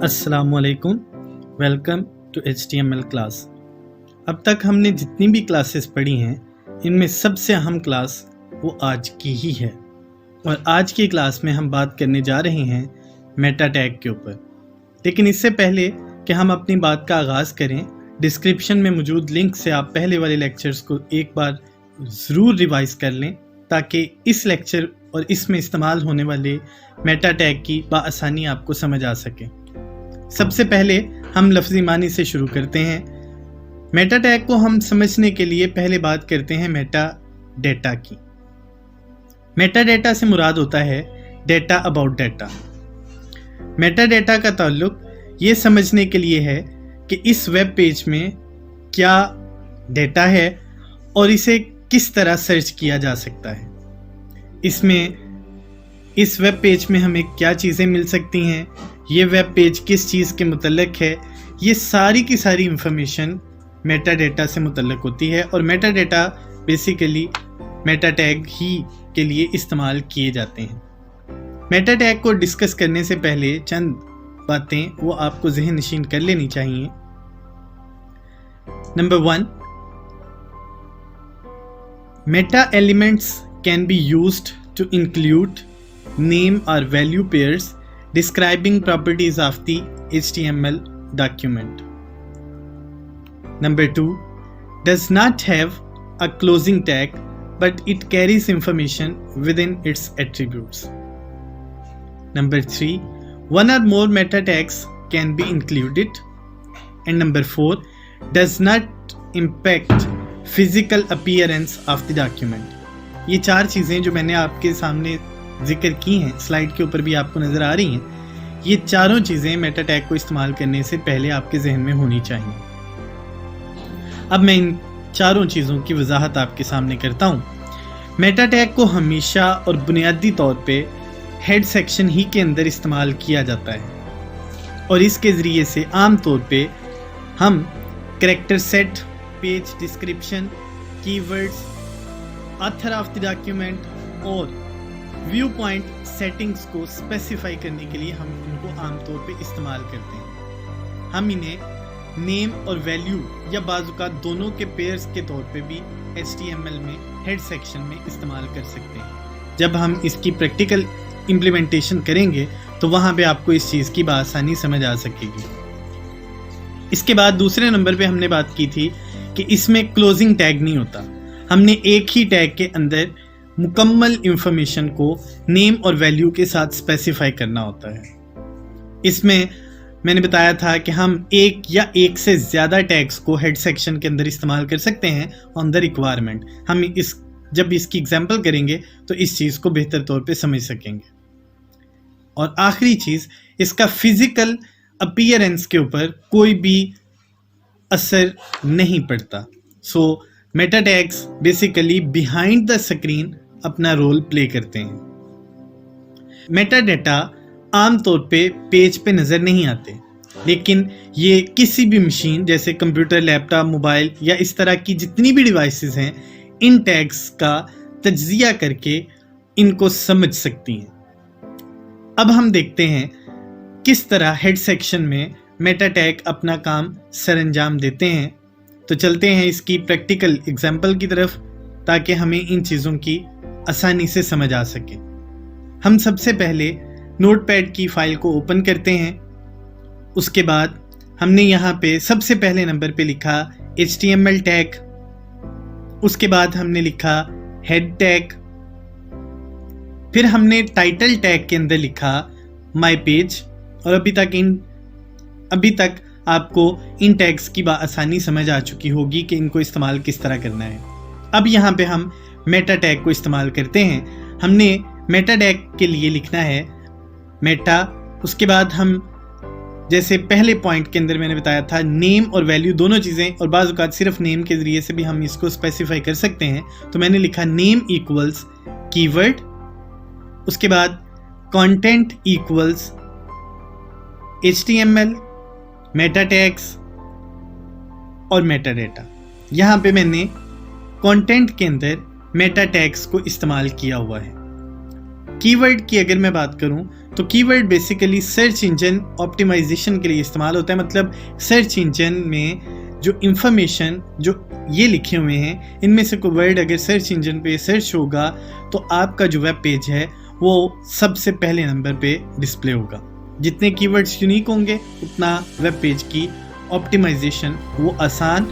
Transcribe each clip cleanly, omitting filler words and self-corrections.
अस्सलामुअलैकुम, welcome to HTML class. अब तक हमने जितनी भी क्लासेस पढ़ी हैं इनमें सबसे अहम क्लास वो आज की ही है और आज की क्लास में हम बात करने जा रहे हैं मेटा टैग के ऊपर। लेकिन इससे पहले कि हम अपनी बात का आगाज़ करें, डिस्क्रिप्शन में मौजूद लिंक से आप पहले वाले लेक्चर्स को एक बार ज़रूर रिवाइज़ कर लें ताकि इस लेक्चर और इसमें इस्तेमाल होने वाले मेटा टैग की बआसानी आपको समझ आ सके। सबसे पहले हम लफ्ज़ी मानी से शुरू करते हैं। मेटा टैग को हम समझने के लिए पहले बात करते हैं मेटा डेटा की। मेटा डेटा से मुराद होता है data about data. Meta data का ताल्लुक ये समझने के लिए है कि इस वेब पेज में क्या डेटा है और इसे किस तरह सर्च किया जा सकता है। इस वेब पेज में हमें क्या चीज़ें मिल सकती हैं, ये वेब पेज किस चीज़ के मुतल्लिक है, ये सारी की सारी इंफॉर्मेशन मेटा डेटा से मुतल्लिक होती है और metadata basically meta tag ही के लिए इस्तेमाल किए जाते हैं। मेटा टैग को डिस्कस करने से पहले चंद बातें वो आपको ज़हन नशीन कर लेनी चाहिए। Number 1, meta elements can be used to include name or value pairs describing properties of the HTML document. Number 2, does not have a closing tag but it carries information within its attributes. Number 3, one or more meta tags can be included. And number 4, does not impact physical appearance of the document. ये चार चीज़ें जो मैंने आपके सामने जिक्र की हैं, स्लाइड के ऊपर भी आपको नज़र आ रही हैं, ये चारों चीज़ें मेटा टैग को इस्तेमाल करने से पहले आपके जहन में होनी चाहिए। अब मैं इन चारों चीज़ों की वजाहत आपके सामने करता हूँ। मेटा टैग को हमेशा और बुनियादी तौर पे हेड सेक्शन ही के अंदर इस्तेमाल किया जाता है और इसके ज़रिए से आम तौर पे हम character set, page description, keywords, author of the document और व्यू पॉइंट सेटिंग्स को स्पेसिफाई करने के लिए हम इनको आमतौर पे इस्तेमाल करते हैं। हम इन्हें नेम और वैल्यू या बाजुका दोनों के पेयर्स के तौर पे भी HTML में हेड सेक्शन में इस्तेमाल कर सकते हैं। जब हम इसकी प्रैक्टिकल इम्प्लीमेंटेशन करेंगे तो वहाँ पे आपको इस चीज़ की बआसानी समझ आ सकेगी। इसके बाद दूसरे नंबर पे हमने बात की थी कि इसमें क्लोजिंग टैग नहीं होता। हमने एक ही टैग के अंदर मुकम्मल इंफॉर्मेशन को नेम और वैल्यू के साथ स्पेसिफाई करना होता है। इसमें मैंने बताया था कि हम एक या एक से ज़्यादा टैग्स को हेड सेक्शन के अंदर इस्तेमाल कर सकते हैं ऑन द रिक्वायरमेंट। हम जब इसकी एग्जांपल करेंगे तो इस चीज़ को बेहतर तौर पे समझ सकेंगे। और आखिरी चीज़, इसका फिज़िकल अपीयरेंस के ऊपर कोई भी असर नहीं पड़ता। So meta tags basically behind the screen अपना रोल प्ले करते हैं। मेटा डेटा आमतौर पे पेज पे नज़र नहीं आते, लेकिन ये किसी भी मशीन जैसे कंप्यूटर, लैपटॉप, मोबाइल या इस तरह की जितनी भी डिवाइसेस हैं, इन टैग्स का तज्जिया करके इनको समझ सकती हैं। अब हम देखते हैं किस तरह हेड सेक्शन में मेटा टैग अपना काम सरअंजाम देते हैं। तो चलते हैं इसकी प्रैक्टिकल एग्जाम्पल की तरफ ताकि हमें इन चीज़ों की आसानी से समझ आ सके। हम सबसे पहले नोटपैड की फ़ाइल को ओपन करते हैं। उसके बाद हमने यहाँ पे सबसे पहले नंबर पे लिखा HTML टैग, उसके बाद हमने लिखा हेड टैग, फिर हमने टाइटल टैग के अंदर लिखा माय पेज। और अभी तक आपको इन टैग्स की आसानी समझ आ चुकी होगी कि इनको इस्तेमाल किस तरह करना है। अब यहाँ पे हम मेटा टैग को इस्तेमाल करते हैं। हमने मेटा टैग के लिए लिखना है मेटा, उसके बाद हम जैसे पहले पॉइंट के अंदर मैंने बताया था नेम और वैल्यू दोनों चीज़ें, और बाज़ औक़ात सिर्फ नेम के ज़रिए से भी हम इसको स्पेसिफाई कर सकते हैं। तो मैंने लिखा नेम इक्वल्स कीवर्ड, उसके बाद content equals HTML, Meta tags और मेटा डेटा। यहाँ पे मैंने कंटेंट के अंदर मेटा टैग्स को इस्तेमाल किया हुआ है। कीवर्ड की अगर मैं बात करूं तो keyword basically search engine optimisation के लिए इस्तेमाल होता है। मतलब सर्च इंजन में जो इंफॉर्मेशन जो ये लिखे हुए हैं इनमें से कोई वर्ड अगर सर्च इंजन पे सर्च होगा तो आपका जो वेब पेज है वो सबसे पहले नंबर पे डिस्प्ले होगा। जितने कीवर्ड्स यूनिक होंगे उतना वेब पेज की ऑप्टिमाइजेशन वो आसान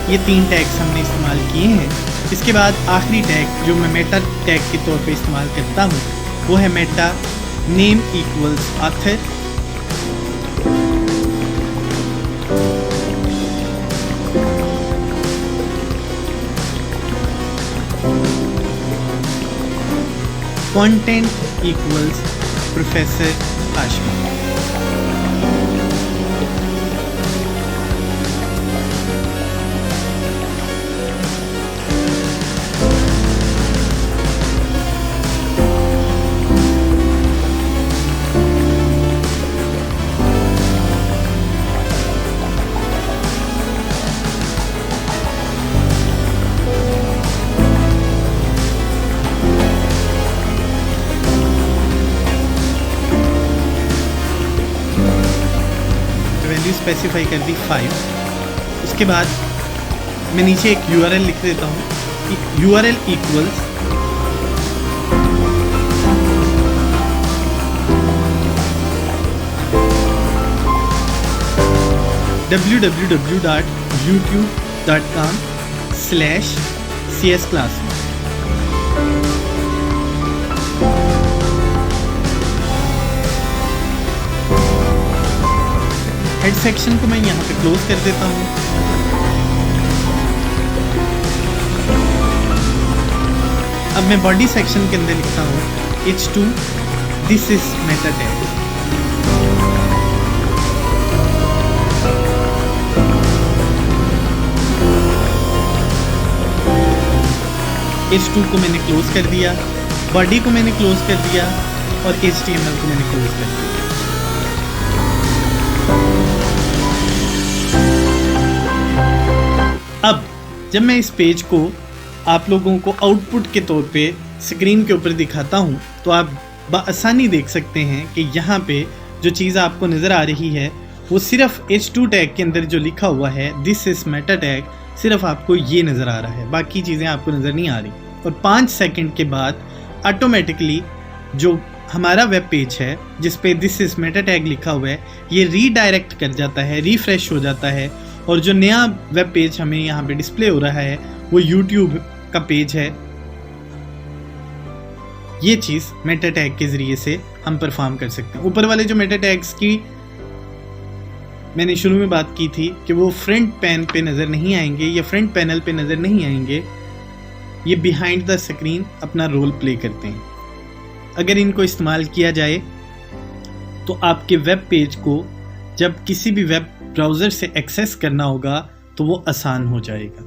ये 3 टैग्स हमने इस्तेमाल किए हैं। इसके बाद आखिरी टैग जो मैं मेटा टैग के तौर पे इस्तेमाल करता हूँ वो है Meta name equals author. Content equals professor Hashmi. Specify कर दी 5। उसके बाद मैं नीचे एक URL लिख देता हूँ। URL equals www.youtube.com/csclassroom। Head section को मैं यहाँ पे क्लोज कर देता हूँ। अब मैं बॉडी सेक्शन के अंदर लिखता हूँ H2 this is Meta tag. H2 को मैंने क्लोज कर दिया, बॉडी को मैंने क्लोज कर दिया और HTML को मैंने क्लोज कर दिया। अब जब मैं इस पेज को आप लोगों को आउटपुट के तौर पे स्क्रीन के ऊपर दिखाता हूँ तो आप बआसानी देख सकते हैं कि यहाँ पे जो चीज़ आपको नज़र आ रही है वो सिर्फ H2 टैग के अंदर जो लिखा हुआ है दिस इज मेटा टैग, सिर्फ आपको ये नज़र आ रहा है, बाकी चीज़ें आपको नज़र नहीं आ रही। और 5 सेकंड के बाद ऑटोमेटिकली जो हमारा वेब पेज है जिस पे दिस इज मेटा टैग लिखा हुआ है ये रीडायरेक्ट कर जाता है, रिफ्रेश हो जाता है और जो नया वेब पेज हमें यहाँ पे डिस्प्ले हो रहा है वो YouTube का पेज है। ये चीज़ मेटा टैग के ज़रिए से हम परफॉर्म कर सकते हैं। ऊपर वाले जो मेटा टैग्स की मैंने शुरू में बात की थी कि वो फ्रंट पैन पे नज़र नहीं आएंगे या फ्रंट पैनल पे नज़र नहीं आएंगे, ये बिहाइंड द स्क्रीन अपना रोल प्ले करते हैं। अगर इनको इस्तेमाल किया जाए तो आपके वेब पेज को जब किसी भी वेब ब्राउज़र से एक्सेस करना होगा तो वो आसान हो जाएगा।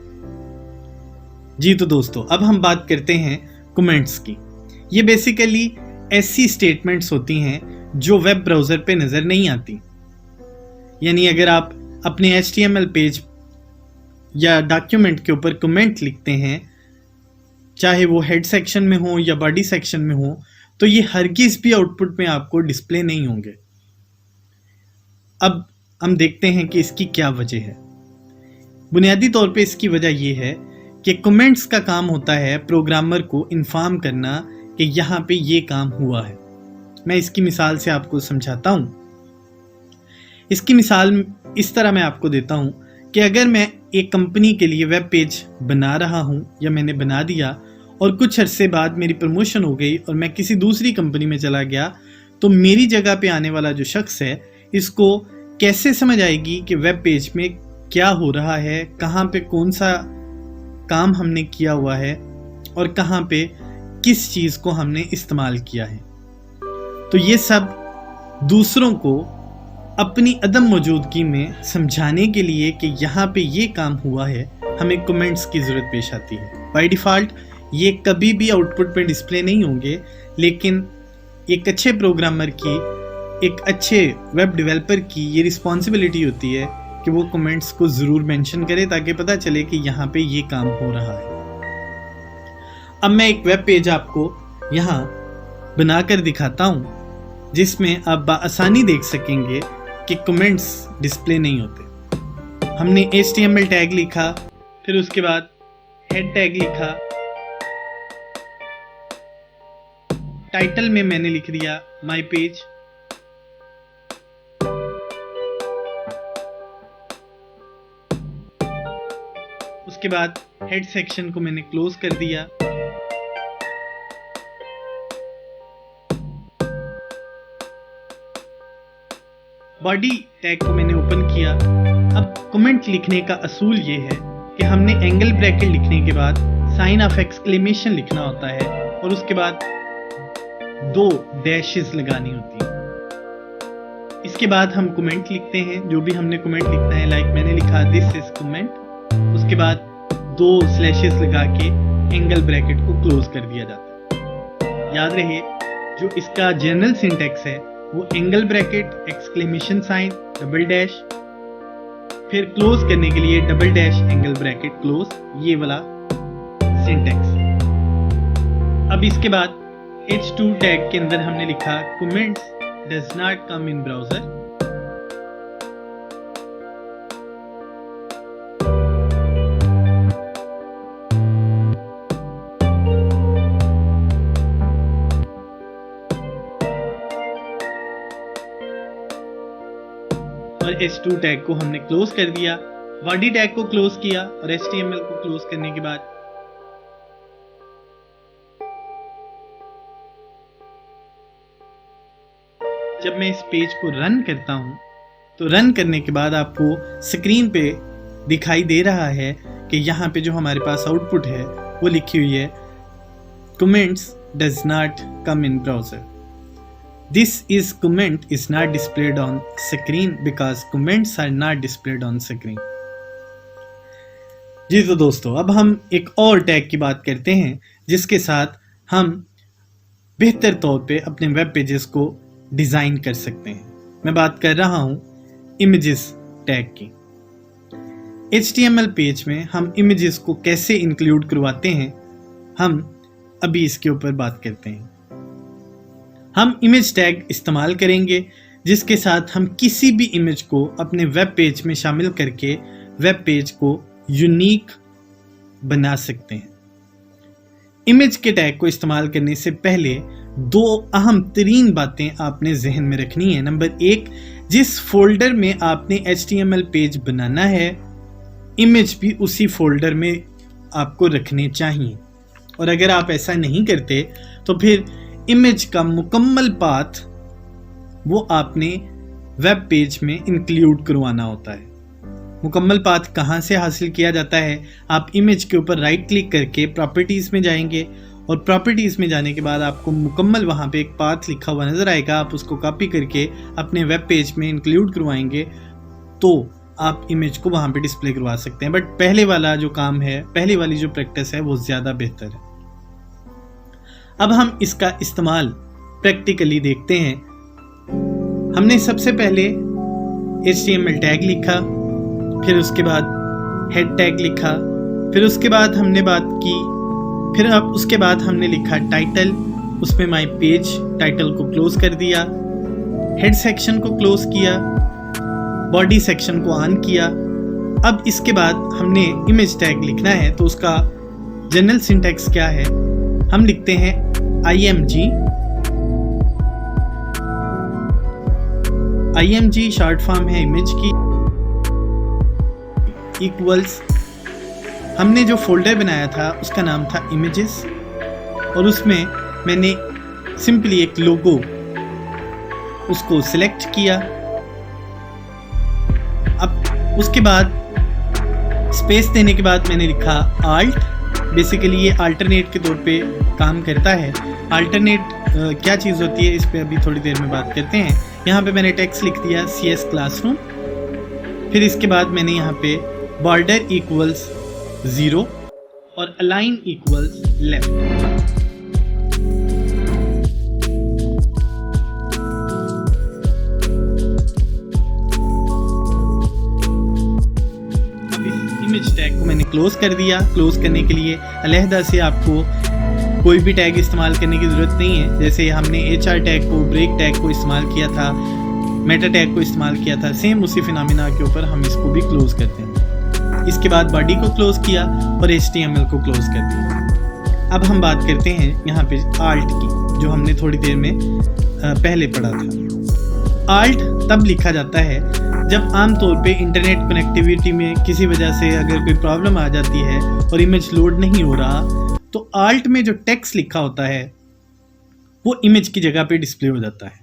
जी तो दोस्तों, अब हम बात करते हैं कमेंट्स की। ये बेसिकली ऐसी स्टेटमेंट्स होती हैं जो वेब ब्राउज़र पे नज़र नहीं आती। यानी अगर आप अपने HTML पेज या डॉक्यूमेंट के ऊपर कमेंट लिखते हैं, चाहे वो हेड सेक्शन में हो या बॉडी सेक्शन में हो, तो ये हरगिज़ भी आउटपुट में आपको डिस्प्ले नहीं होंगे। अब हम देखते हैं कि इसकी क्या वजह है। बुनियादी तौर पे इसकी वजह ये है कि कमेंट्स का काम होता है प्रोग्रामर को इन्फॉर्म करना कि यहाँ पे ये काम हुआ है। मैं इसकी मिसाल से आपको समझाता हूँ। इसकी मिसाल इस तरह मैं आपको देता हूँ कि अगर मैं एक कंपनी के लिए वेब पेज बना रहा हूँ या मैंने बना दिया और कुछ अरसे बाद मेरी प्रमोशन हो गई और मैं किसी दूसरी कंपनी में चला गया, तो मेरी जगह पे आने वाला जो शख्स है इसको कैसे समझ आएगी कि वेब पेज में क्या हो रहा है, कहाँ पे कौन सा काम हमने किया हुआ है और कहाँ पे किस चीज़ को हमने इस्तेमाल किया है। तो ये सब दूसरों को अपनी अदम मौजूदगी में समझाने के लिए कि यहाँ पे ये काम हुआ है, हमें कमेंट्स की ज़रूरत पेश आती है। बाय डिफ़ॉल्ट ये कभी भी आउटपुट पे डिस्प्ले नहीं होंगे, लेकिन एक अच्छे प्रोग्रामर की, एक अच्छे वेब डेवलपर की ये रिस्पॉन्सिबिलिटी होती है कि वो कमेंट्स को ज़रूर मेंशन करे ताकि पता चले कि यहाँ पे ये काम हो रहा है। अब मैं एक वेब पेज आपको यहाँ बनाकर दिखाता हूँ जिसमें आप बआसानी देख सकेंगे कि कमेंट्स डिस्प्ले नहीं होते। हमने HTML टैग लिखा, फिर उसके बाद हेड टैग लिखा, टाइटल में मैंने लिख दिया माय पेज, उसके बाद हेड सेक्शन को मैंने क्लोज कर दिया, बॉडी टैग को मैंने ओपन किया। अब कमेंट लिखने का असूल ये है कि हमने एंगल ब्रैकेट लिखने के बाद साइन ऑफ एक्सक्लेमेशन लिखना होता है और उसके बाद 2 डैशेस लगानी होती है। इसके बाद हम कमेंट लिखते हैं, जो भी हमने कमेंट लिखना है, लाइक मैंने लिखा दिस इज कमेंट। उसके बाद 2 स्लैशेस लगा के एंगल ब्रैकेट को क्लोज कर दिया जाता है। याद रहे जो इसका जनरल सिंटैक्स है वो angle bracket, exclamation sign, double dash, फिर क्लोज करने के लिए double dash, angle bracket, close, ये वाला सिंटैक्स। अब इसके बाद H2 टैग के अंदर हमने लिखा comments does not come in browser. और H2 टैग को हमने क्लोज कर दिया, बॉडी टैग को क्लोज किया और HTML को क्लोज करने के बाद जब मैं इस पेज को रन करता हूं तो रन करने के बाद आपको स्क्रीन पे दिखाई दे रहा है कि यहाँ पे जो हमारे पास आउटपुट है वो लिखी हुई है comments does not come in browser. This is comment is not displayed on screen because comments are not displayed on screen। जी तो दोस्तों, अब हम एक और टैग की बात करते हैं जिसके साथ हम बेहतर तौर पे अपने वेब पेजेस को डिज़ाइन कर सकते हैं। मैं बात कर रहा हूँ इमेजेस टैग की। HTML पेज में हम इमेजेस को कैसे इंक्लूड करवाते हैं, हम अभी इसके ऊपर बात करते हैं। हम इमेज टैग इस्तेमाल करेंगे जिसके साथ हम किसी भी इमेज को अपने वेब पेज में शामिल करके वेब पेज को यूनिक बना सकते हैं। इमेज के टैग को इस्तेमाल करने से पहले 2 अहम तरीन बातें आपने जहन में रखनी है। नंबर 1, जिस फोल्डर में आपने HTML पेज बनाना है, इमेज भी उसी फोल्डर में आपको रखने चाहिए। और अगर आप ऐसा नहीं करते तो फिर इमेज का मुकम्मल पाथ वो आपने वेब पेज में इंक्लूड करवाना होता है। मुकम्मल पाथ कहाँ से हासिल किया जाता है? आप इमेज के ऊपर राइट क्लिक करके प्रॉपर्टीज़ में जाएंगे और प्रॉपर्टीज़ में जाने के बाद आपको मुकम्मल वहाँ पे एक पाथ लिखा हुआ नज़र आएगा। आप उसको कॉपी करके अपने वेब पेज में इंक्लूड करवाएंगे तो आप इमेज को वहाँ पे डिस्प्ले करवा सकते हैं। बट पहले वाला जो काम है, पहले वाली जो प्रैक्टिस है वो ज़्यादा बेहतर है। अब हम इसका इस्तेमाल प्रैक्टिकली देखते हैं। हमने सबसे पहले HTML टैग लिखा, फिर उसके बाद हेड टैग लिखा, फिर उसके बाद हमने बात की, फिर अब उसके बाद हमने लिखा टाइटल, उसमें माय पेज टाइटल को क्लोज कर दिया, हेड सेक्शन को क्लोज किया, बॉडी सेक्शन को ऑन किया। अब इसके बाद हमने इमेज टैग लिखना है, तो उसका जनरल सिंटैक्स क्या है, हम लिखते हैं IMG शॉर्ट फॉर्म है इमेज की, इक्वल्स, हमने जो फोल्डर बनाया था उसका नाम था इमेजेस, और उसमें मैंने सिंपली एक लोगो उसको सिलेक्ट किया। अब उसके बाद स्पेस देने के बाद मैंने लिखा आल्ट, बेसिकली ये अल्टरनेट के तौर पे काम करता है। अल्टरनेट क्या चीज़ होती है इस पे अभी थोड़ी देर में बात करते हैं। यहाँ पे मैंने टेक्स्ट लिख दिया CS क्लासरूम, फिर इसके बाद मैंने यहाँ पे बॉर्डर इक्वल्स 0 और align equals left. Image tag को मैंने क्लोज कर दिया। क्लोज करने के लिए अलहदा से आपको कोई भी टैग इस्तेमाल करने की ज़रूरत नहीं है। जैसे हमने HR टैग को, ब्रेक टैग को इस्तेमाल किया था, मेटा टैग को इस्तेमाल किया था, सेम उसी फिनोमेना के ऊपर हम इसको भी क्लोज करते हैं। इसके बाद बॉडी को क्लोज किया और HTML को क्लोज कर दिया। अब हम बात करते हैं यहाँ पे आल्ट की, जो हमने थोड़ी देर में पहले पढ़ा था। आल्ट तब लिखा जाता है जब आमतौर पे इंटरनेट कनेक्टिविटी में किसी वजह से अगर कोई प्रॉब्लम आ जाती है और इमेज लोड नहीं हो रहा, तो आल्ट में जो टेक्स्ट लिखा होता है वो इमेज की जगह पे डिस्प्ले हो जाता है।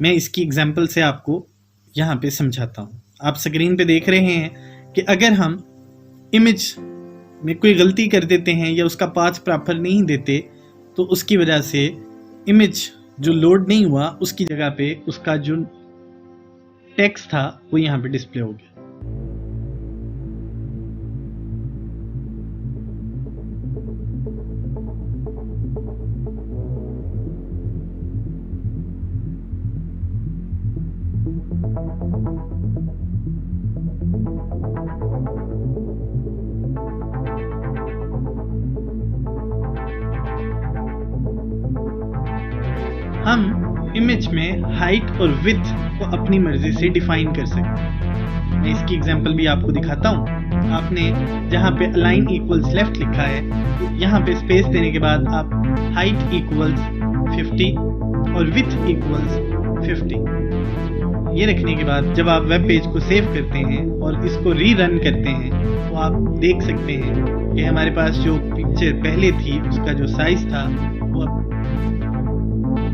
मैं इसकी एग्जांपल से आपको यहाँ पे समझाता हूँ। आप स्क्रीन पे देख रहे हैं कि अगर हम इमेज में कोई गलती कर देते हैं या उसका पाथ प्रॉपर नहीं देते, तो उसकी वजह से इमेज जो लोड नहीं हुआ उसकी जगह पे उसका जो टेक्स्ट था वो यहाँ पे डिस्प्ले हो गया। हम इमेज में हाइट और विड्थ को अपनी मर्जी से डिफाइन कर सकते हैं। मैं इसकी एग्जांपल भी आपको दिखाता हूँ। आपने जहाँ पे अलाइन इक्वल्स लेफ्ट लिखा है, यहाँ पे स्पेस देने के बाद आप हाइट इक्वल्स 50 और विड्थ इक्वल्स 50 ये रखने के बाद जब आप वेब पेज को सेव करते हैं और इसको रीरन करते हैं, तो आप देख सकते हैं कि हमारे पास जो पिक्चर पहले थी उसका जो साइज था वो अब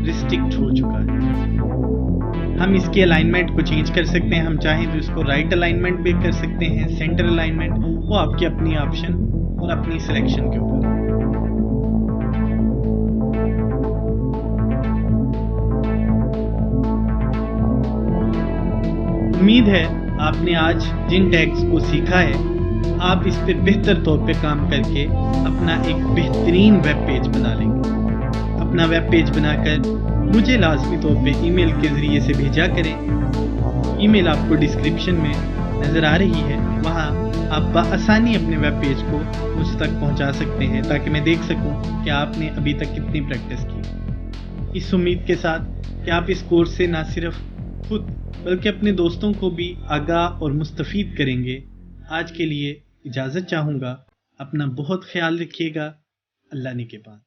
रिस्ट्रिक्ट हो चुका है। हम इसकी अलाइनमेंट को चेंज कर सकते हैं। हम चाहें तो इसको राइट अलाइनमेंट भी कर सकते हैं, सेंटर अलाइनमेंट, वो आपकी अपनी ऑप्शन और अपनी सिलेक्शन के ऊपर। उम्मीद है आपने आज जिन टैग्स को सीखा है, आप इस पे बेहतर तौर पे काम करके अपना एक बेहतरीन वेब पेज बना लेंगे। अपना वेब पेज बनाकर मुझे लाजमी तौर पे ईमेल के ज़रिए से भेजा करें। ईमेल आपको डिस्क्रिप्शन में नज़र आ रही है, वहाँ आप बआसानी अपने वेब पेज को मुझ तक पहुँचा सकते हैं, ताकि मैं देख सकूँ कि आपने अभी तक कितनी प्रैक्टिस की। इस उम्मीद के साथ कि आप इस कोर्स से ना सिर्फ खुद बल्कि अपने दोस्तों को भी आगाह और मुस्तफ़ीद करेंगे। आज के लिए इजाज़त चाहूँगा। अपना बहुत ख्याल रखिएगा। अल्लाह ने के बाद।